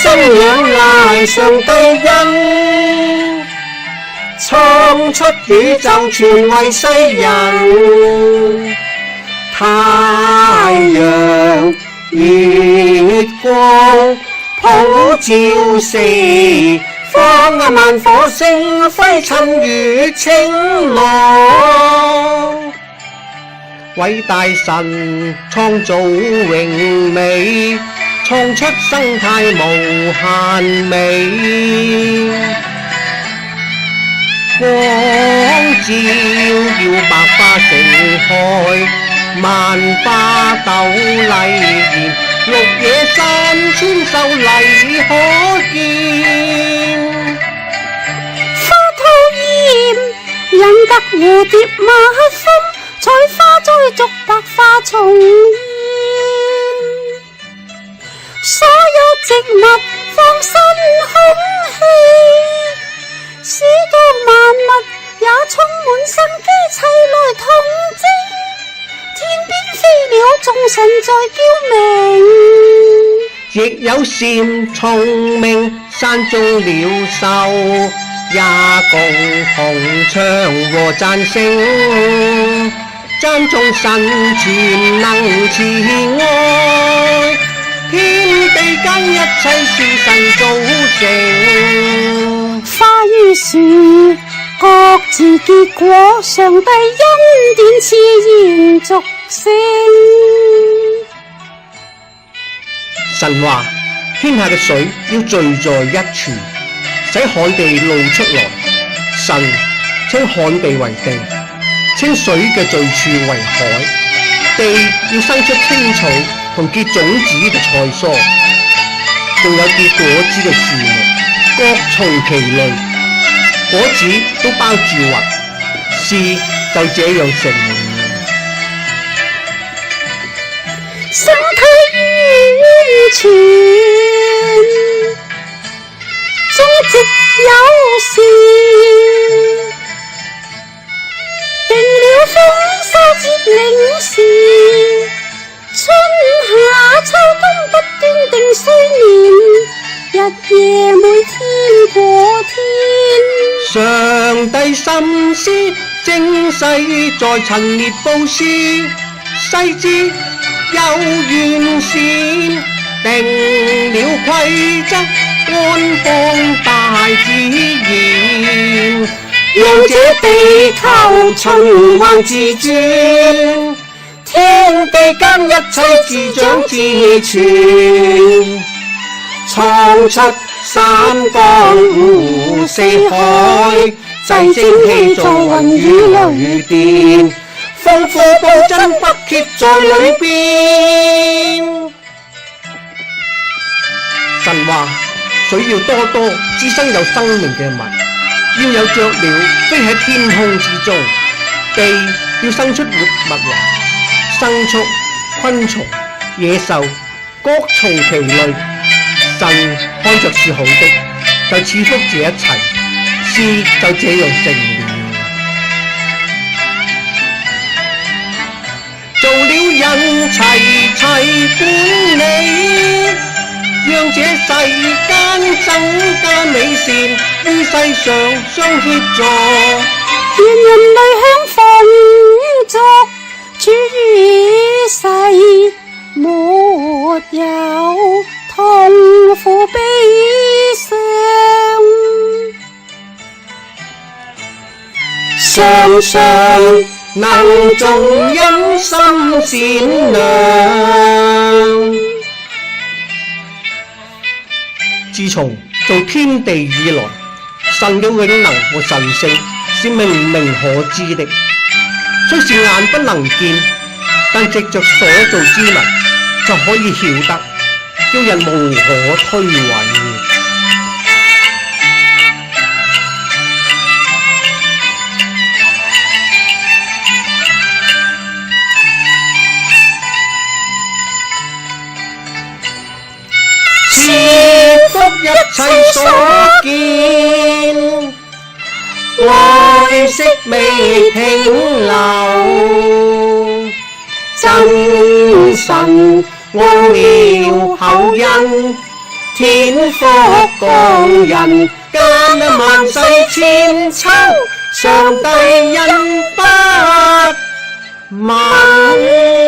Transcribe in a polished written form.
生仰賴上帝恩，創出宇宙全為世人。太陽、月光普照四方，萬火星輝襯如晴朗。偉大神創造榮美，創出生態無限美。光照耀百花盛開，萬花斗麗艷，綠野山川秀麗可見。花吐艷，引得蝴蝶蜜蜂，採花栽竹百花叢現。所有植物放新空氣，使到萬物也充滿生機，齊來同征。天邊飛鳥眾神在驕鳴，亦有蟬蟲鳴，山中鳥獸也共同唱和讚聲，讚頌神全能慈愛，天地間一切是神造成。花於樹各自結果，上帝恩典自然續成。神話天下嘅水要聚在一處，使旱地露出來。神稱旱地為地，稱水嘅聚處為海。地要生出青草同結種子嘅菜蔬，仲有結果子嘅樹木，各從其類，果子都包住核，事就這樣成了。生態完全，種植友善，定了豐收節令時，春夏秋冬不斷定歲年，日夜每天過天。上帝心思精細在陳列布施，細緻又完善，定了規則安放大自然，讓這地球循環自轉，天地間一切自長自存，創出三江湖四海，製蒸氣造雲雨雷電，豐富暴珍不竭在裏邊。神話水要多多滋生有生命嘅物，要有雀鳥飛喺天空之中，地要生出活物來，牲畜、昆蟲、野獸各從其類。神看着是好的，就賜福這一切，事就這樣成了。做了人齊齊管理，讓這世間增加美善，於世上相協助，願人類享豐足，處於世沒有痛苦悲傷，常常能種因心善良。自從造天地以來，神嘅永能和神性是明明可知的，雖是眼不能見，但藉着所造之物就可以曉得，叫人無可推諉。賜福一切所見，愛惜未停留，真神奧妙厚恩，天福降人間萬世千秋，上帝恩不問。